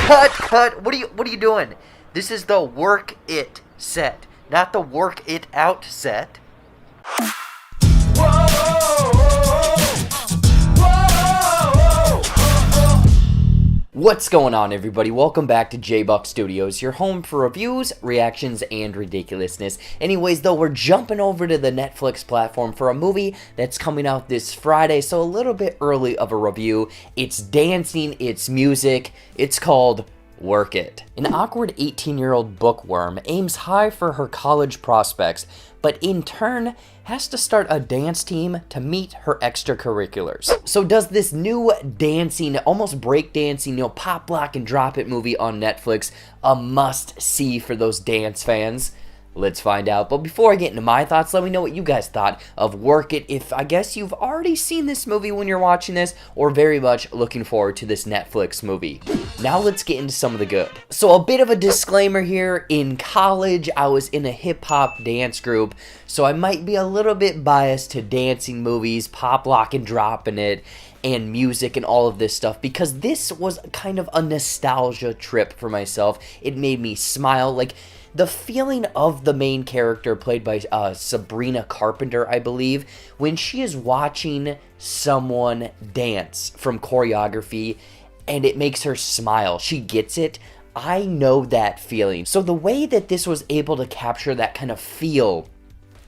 Cut! What are you doing? This is the work it set, not the work it out set. What's going on, everybody? Welcome back to JBuck Studios, your home for reviews, reactions, and ridiculousness. Anyways, though, we're jumping over to the Netyflix platform for a movie that's coming out this Friday, so a little bit early of a review. It's dancing, it's music, it's called Work It. An awkward 18-year-old bookworm aims high for her college prospects, but in turn has to start a dance team to meet her extracurriculars. So does this new dancing, almost breakdancing, pop, lock, and drop it movie on Netflix a must-see for those dance fans? Let's find out. But before I get into my thoughts, let me know what you guys thought of Work It, if I guess you've already seen this movie when you're watching this, or very much looking forward to this Netflix movie. Now let's get into some of the good. So a bit of a disclaimer here. In college, I was in a hip-hop dance group, so I might be a little bit biased to dancing movies, pop, lock, and dropping it, and music and all of this stuff, because this was kind of a nostalgia trip for myself. It made me smile. Like, the feeling of the main character, played by Sabrina Carpenter, I believe, when she is watching someone dance from choreography and it makes her smile. She gets it. I know that feeling. So the way that this was able to capture that kind of feel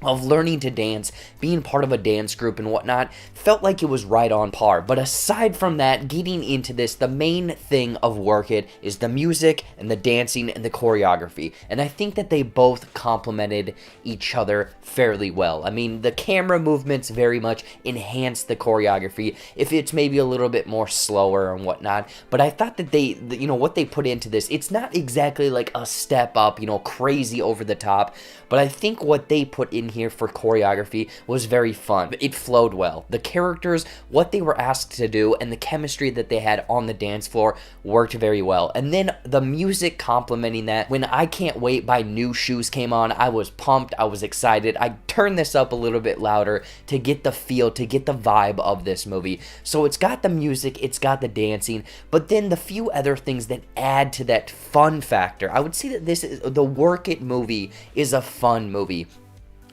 of learning to dance, being part of a dance group and whatnot, felt like it was right on par. But aside from that, getting into this, the main thing of Work It is the music and the dancing and the choreography. And I think that they both complemented each other fairly well. I mean, the camera movements very much enhance the choreography, if it's maybe a little bit more slower and whatnot. But I thought that what they put into this, it's not exactly like a step up, crazy over the top. But I think what they put in here for choreography was very fun. It flowed well. The characters, what they were asked to do, and the chemistry that they had on the dance floor worked very well. And then the music complementing that. When I Can't Wait by New Shoes came on, I was pumped, I was excited. I turned this up a little bit louder to get the feel, to get the vibe of this movie. So it's got the music, it's got the dancing, but then the few other things that add to that fun factor. I would say that the Work It movie is a fun movie.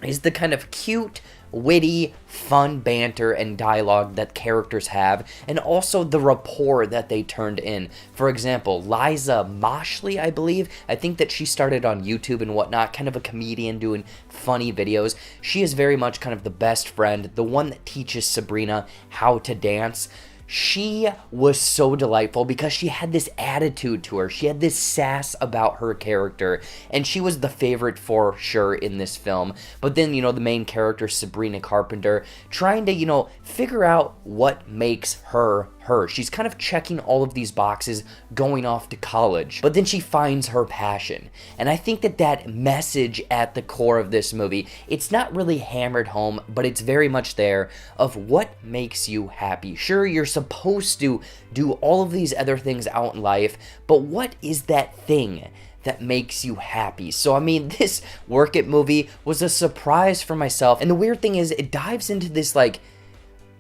Is the kind of cute, witty, fun banter and dialogue that characters have, and also the rapport that they turned in. For example, Liza Koshy, I believe, I think that she started on YouTube and whatnot, kind of a comedian doing funny videos. She is very much kind of the best friend, the one that teaches Sabrina how to dance. She was so delightful because she had this attitude to her. She had this sass about her character, and she was the favorite for sure in this film. But then, the main character, Sabrina Carpenter, trying to, figure out what makes her her. She's kind of checking all of these boxes, going off to college, but then she finds her passion. And I think that message at the core of this movie, it's not really hammered home, but it's very much there, of what makes you happy. Sure, you're supposed to do all of these other things out in life, but what is that thing that makes you happy? So I mean, this Work It movie was a surprise for myself. And the weird thing is, it dives into this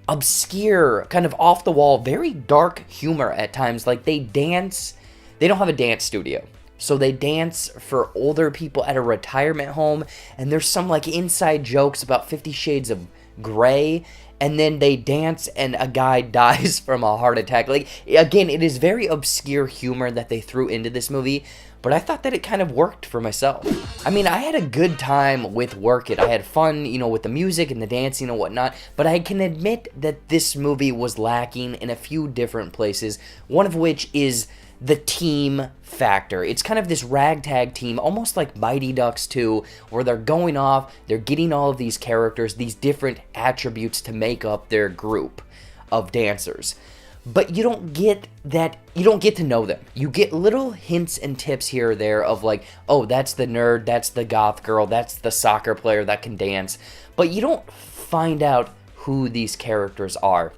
obscure, kind of off the wall, very dark humor at times. Like, they dance, they don't have a dance studio, so they dance for older people at a retirement home, and there's some inside jokes about 50 Shades of Grey, and then they dance and a guy dies from a heart attack. Again, it is very obscure humor that they threw into this movie, but I thought that it kind of worked for myself. I mean, I had a good time with Work It. I had fun, with the music and the dancing and whatnot, but I can admit that this movie was lacking in a few different places, one of which is the team factor. It's kind of this ragtag team, almost like Mighty Ducks 2, where they're going off, they're getting all of these characters, these different attributes to make up their group of dancers. But you don't get that, you don't get to know them. You get little hints and tips here or there of oh, that's the nerd, that's the goth girl, that's the soccer player that can dance. But you don't find out who these characters are.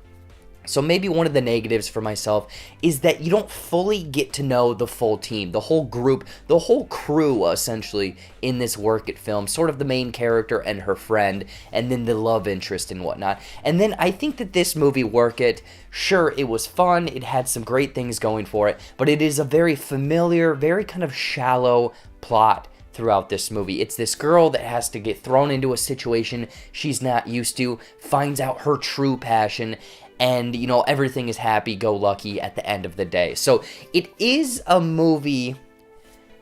So maybe one of the negatives for myself is that you don't fully get to know the full team, the whole group, the whole crew essentially in this Work It film, sort of the main character and her friend, and then the love interest and whatnot. And then I think that this movie, Work It, sure, it was fun, it had some great things going for it, but it is a very familiar, very kind of shallow plot throughout this movie. It's this girl that has to get thrown into a situation she's not used to, finds out her true passion, and, you know, everything is happy-go-lucky at the end of the day. So it is a movie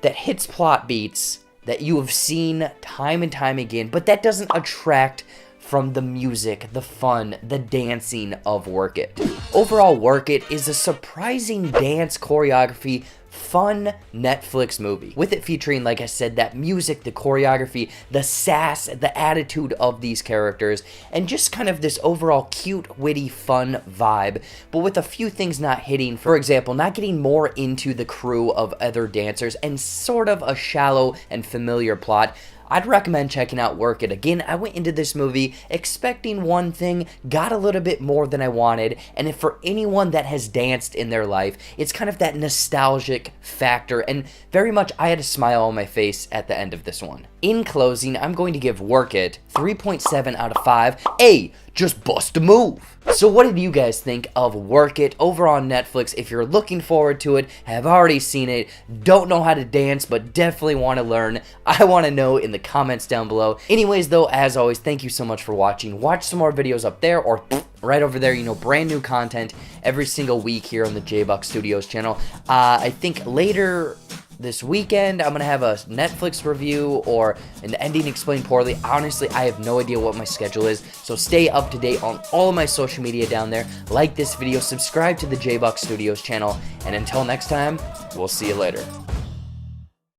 that hits plot beats that you have seen time and time again, but that doesn't attract from the music, the fun, the dancing of Work It. Overall, Work It is a surprising dance choreography, fun Netflix movie, with it featuring, like I said, that music, the choreography, the sass, the attitude of these characters, and just kind of this overall cute, witty, fun vibe, but with a few things not hitting. For example, not getting more into the crew of other dancers, and sort of a shallow and familiar plot. I'd recommend checking out Work It. Again, I went into this movie expecting one thing, got a little bit more than I wanted, and if for anyone that has danced in their life, it's kind of that nostalgic factor, and very much I had a smile on my face at the end of this one. In closing, I'm going to give Work It 3.7 out of 5. Hey, just bust a move! So what did you guys think of Work It over on Netflix? If you're looking forward to it, have already seen it, don't know how to dance, but definitely want to learn, I want to know in the comments down below. Anyways though, as always, thank you so much for watching. Watch some more videos up there, or right over there, you know, brand new content every single week here on the JBuck Studios channel. I think later this weekend I'm gonna have a Netflix review or an ending explained poorly. Honestly, I have no idea what my schedule is, so stay up to date on all of my social media down there. Like this video, subscribe to the JBuck Studios channel, and until next time, we'll see you later.